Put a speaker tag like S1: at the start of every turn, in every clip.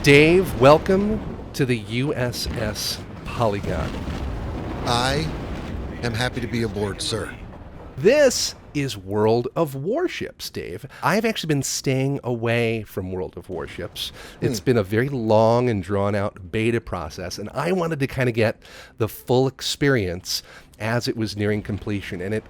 S1: Dave, welcome to the USS Polygon.
S2: I am happy to be aboard, sir.
S1: This is World of Warships, Dave. I've actually been staying away from World of Warships. It's been a very long and drawn-out beta process, and I wanted to kind of get the full experience as it was nearing completion. And it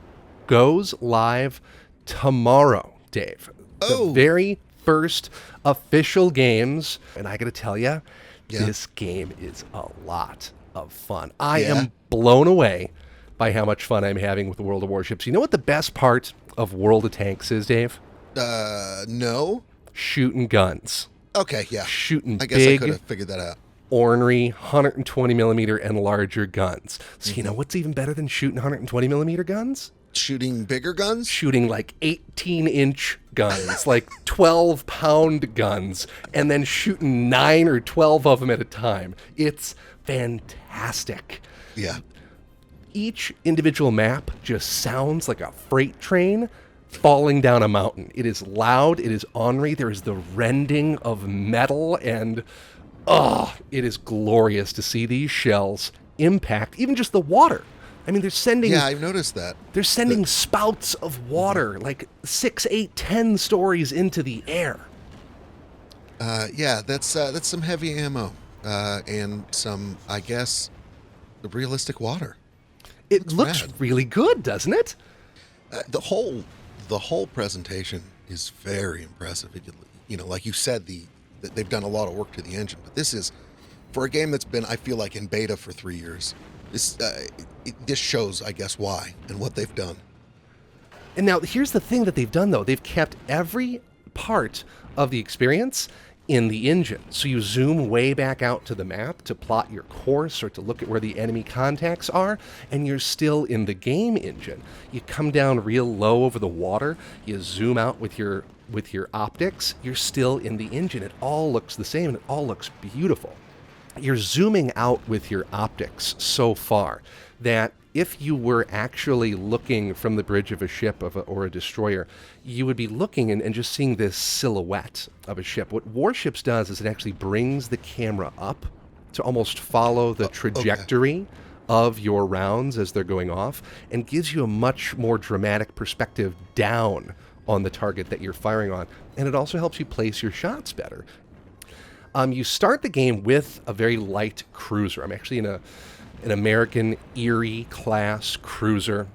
S1: goes live tomorrow, Dave. The very first official games, and I gotta tell you, this game is a lot of fun. I am blown away by how much fun I'm having with the World of Warships. You know what the best part of World of Tanks is, Dave?
S2: No.
S1: Shooting guns.
S2: Okay, yeah.
S1: Shooting
S2: I guess
S1: big,
S2: I could have figured that out.
S1: ornery 120 millimeter and larger guns. So you know what's even better than shooting 120 millimeter guns?
S2: Shooting bigger guns?
S1: Shooting like 18-inch guns, like 12-pound guns, and then shooting 9 or 12 of them at a time. It's fantastic.
S2: Yeah.
S1: Each individual map just sounds like a freight train falling down a mountain. It is loud, it is ornery, there is the rending of metal, and it is glorious to see these shells impact even just the water. I mean, they're sending...
S2: Yeah, I've noticed that.
S1: They're sending spouts of water, like 6, 8, 10 stories into the air.
S2: Yeah, that's some heavy ammo. And some, I guess, realistic water.
S1: It looks really good, doesn't it?
S2: The whole presentation is very impressive. You know, like you said, they've done a lot of work to the engine, but this is, for a game that's been, I feel like, in beta for 3 years, this shows, I guess, why and what they've done.
S1: And now, here's the thing that they've done, though. They've kept every part of the experience in the engine. So you zoom way back out to the map to plot your course or to look at where the enemy contacts are, and you're still in the game engine. You come down real low over the water, you zoom out with your optics, you're still in the engine. It all looks the same, and it all looks beautiful. You're zooming out with your optics so far that if you were actually looking from the bridge of a ship or a destroyer, you would be looking and just seeing this silhouette of a ship. What Warships does is it actually brings the camera up to almost follow the trajectory of your rounds as they're going off, and gives you a much more dramatic perspective down on the target that you're firing on. And it also helps you place your shots better. You start the game with a very light cruiser. I'm actually in an American Erie class cruiser.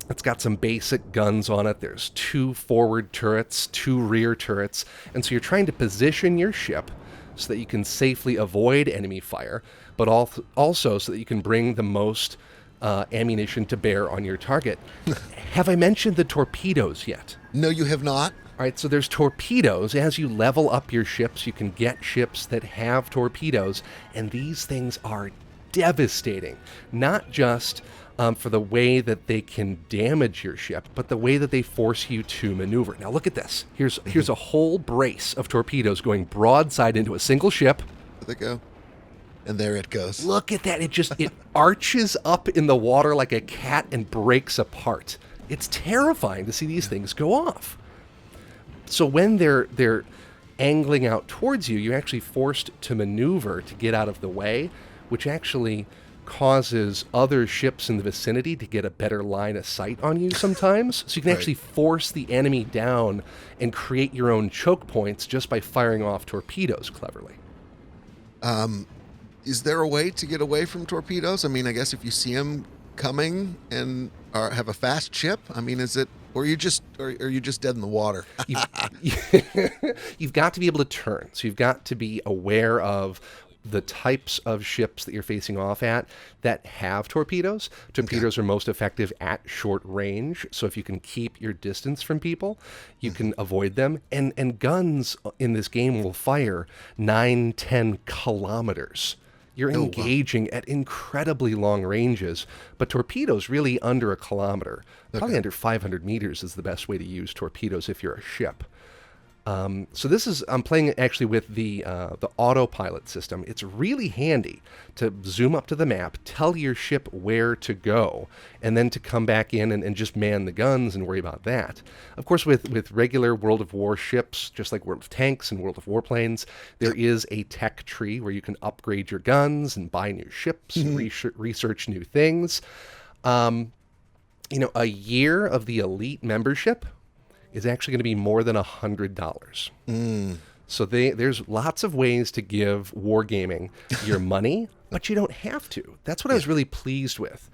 S1: It's got some basic guns on it. There's 2 forward turrets, 2 rear turrets. And so you're trying to position your ship so that you can safely avoid enemy fire, but also so that you can bring the most ammunition to bear on your target. Have I mentioned the torpedoes yet?
S2: No, you have not.
S1: All right, so there's torpedoes. As you level up your ships, you can get ships that have torpedoes, and these things are devastating. Not just for the way that they can damage your ship, but the way that they force you to maneuver. Now look at this. Here's a whole brace of torpedoes going broadside into a single ship.
S2: There they go. And there it goes.
S1: Look at that. It arches up in the water like a cat and breaks apart. It's terrifying to see these things go off. So when they're angling out towards you, you're actually forced to maneuver to get out of the way, which actually causes other ships in the vicinity to get a better line of sight on you sometimes. So you can actually force the enemy down and create your own choke points just by firing off torpedoes cleverly.
S2: Is there a way to get away from torpedoes? I mean, I guess if you see them coming and have a fast ship, I mean, is it... Or are you just dead in the water?
S1: You've got to be able to turn. So you've got to be aware of the types of ships that you're facing off at that have torpedoes. Torpedoes are most effective at short range. So if you can keep your distance from people, you can avoid them. And guns in this game will fire 9, 10 kilometers. You're engaging at incredibly long ranges, but torpedoes really under a kilometer. Probably under 500 meters is the best way to use torpedoes if you're a ship. So this is I'm playing actually with the autopilot system. It's really handy to zoom up to the map, tell your ship where to go, and then to come back in and just man the guns and worry about that. Of course, with regular World of War ships, just like World of Tanks and World of Warplanes, there is a tech tree where you can upgrade your guns and buy new ships, research new things. A year of the elite membership is actually going to be more than $100. So there's lots of ways to give Wargaming your money, but you don't have to. That's what I was really pleased with.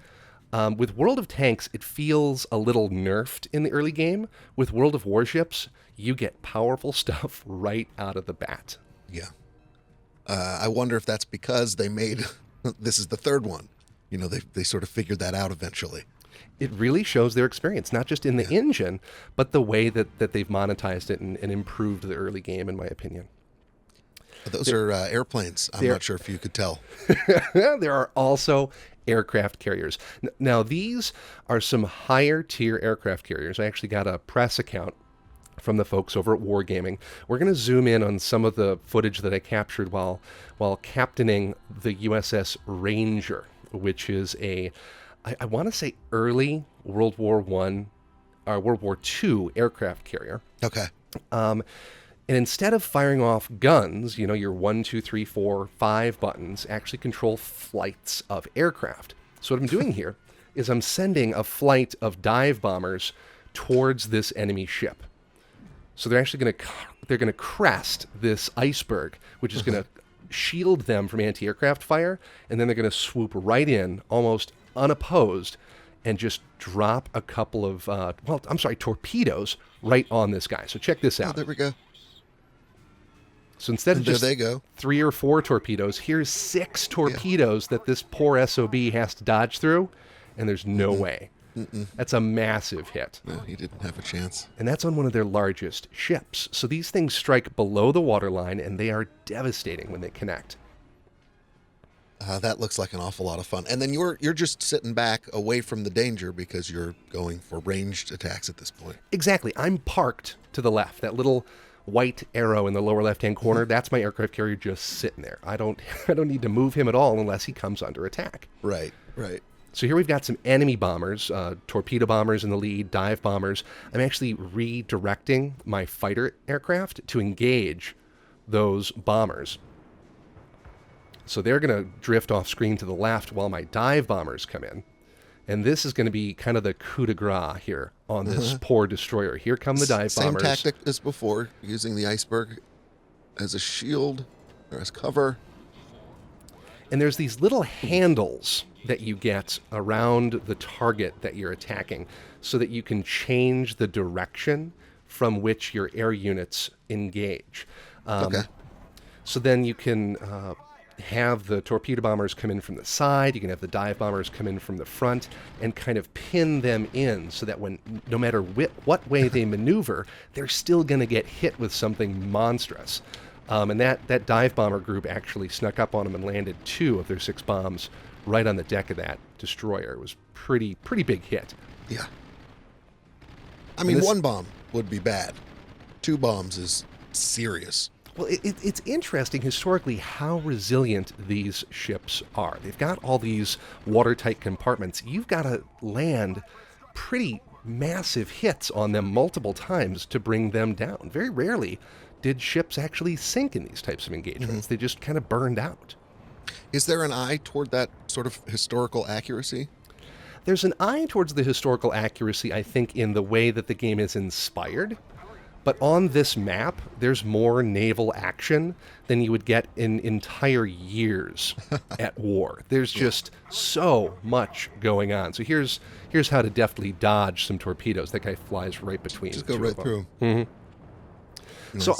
S1: With World of Tanks, it feels a little nerfed in the early game. With World of Warships, you get powerful stuff right out of the bat.
S2: Yeah. I wonder if that's because they made, this is the third one. They sort of figured that out eventually.
S1: It really shows their experience, not just in the engine, but the way that they've monetized it and improved the early game, in my opinion.
S2: Those are airplanes. I'm not sure if you could tell.
S1: There are also aircraft carriers. Now, these are some higher tier aircraft carriers. I actually got a press account from the folks over at Wargaming. We're going to zoom in on some of the footage that I captured while captaining the USS Ranger, which is I want to say early World War II aircraft carrier.
S2: Okay.
S1: And instead of firing off guns, your 1, 2, 3, 4, 5 buttons actually control flights of aircraft. So what I'm doing here is I'm sending a flight of dive bombers towards this enemy ship. So they're actually going to crest this iceberg, which is going to shield them from anti-aircraft fire, and then they're going to swoop right in almost unopposed and just drop a couple of torpedoes right on this guy. So check this out.
S2: Oh, there we go.
S1: So instead of just
S2: there they go.
S1: 3 or 4 torpedoes, here's 6 torpedoes that this poor SOB has to dodge through, and there's no way. That's a massive hit.
S2: No, he didn't have a chance.
S1: And that's on one of their largest ships. So these things strike below the waterline, and they are devastating when they connect.
S2: That looks like an awful lot of fun. And then you're just sitting back away from the danger because you're going for ranged attacks at this point.
S1: Exactly. I'm parked to the left. That little white arrow in the lower left-hand corner, that's my aircraft carrier just sitting there. I don't need to move him at all unless he comes under attack.
S2: Right.
S1: So here we've got some enemy bombers, torpedo bombers in the lead, dive bombers. I'm actually redirecting my fighter aircraft to engage those bombers. So they're going to drift off screen to the left while my dive bombers come in. And this is going to be kind of the coup de grace here on this poor destroyer. Here come the dive bombers.
S2: Same tactic as before, using the iceberg as a shield or as cover.
S1: And there's these little handles that you get around the target that you're attacking so that you can change the direction from which your air units engage.
S2: Okay.
S1: So then you can have the torpedo bombers come in from the side, you can have the dive bombers come in from the front and kind of pin them in so that no matter what way they maneuver, they're still going to get hit with something monstrous. And that dive bomber group actually snuck up on them and landed 2 of their 6 bombs right on the deck of that destroyer. It was pretty big hit.
S2: Yeah. I mean, 1 bomb would be bad. 2 bombs is serious.
S1: Well, it's interesting historically how resilient these ships are. They've got all these watertight compartments. You've got to land pretty massive hits on them multiple times to bring them down. Very rarely did ships actually sink in these types of engagements. They just kind of burned out.
S2: Is there an eye toward that sort of historical accuracy?
S1: There's an eye towards the historical accuracy, I think, in the way that the game is inspired. But on this map, there's more naval action than you would get in entire years at war. There's just so much going on. So here's how to deftly dodge some torpedoes. That guy flies right between.
S2: Just go right through.
S1: Nice. So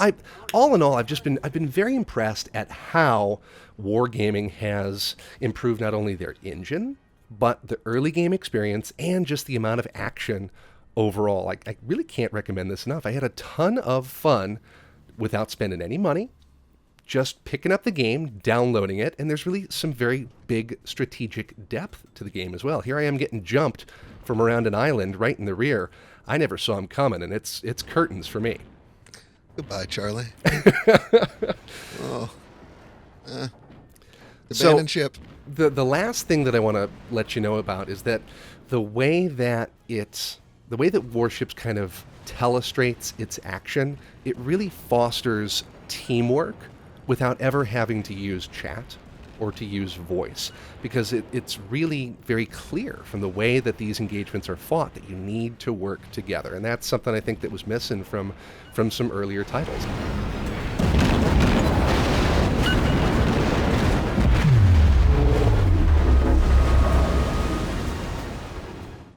S1: all in all, I've been very impressed at how Wargaming has improved not only their engine, but the early game experience and just the amount of action overall. I really can't recommend this enough. I had a ton of fun without spending any money, just picking up the game, downloading it, and there's really some very big strategic depth to the game as well. Here I am getting jumped from around an island right in the rear. I never saw him coming, and it's curtains for me.
S2: Goodbye, Charlie. Oh.
S1: So-
S2: Abandoned ship.
S1: The last thing that I want to let you know about is that the way that Warships kind of telestrates its action, it really fosters teamwork without ever having to use chat or to use voice, because it's really very clear from the way that these engagements are fought that you need to work together, and that's something I think that was missing from some earlier titles.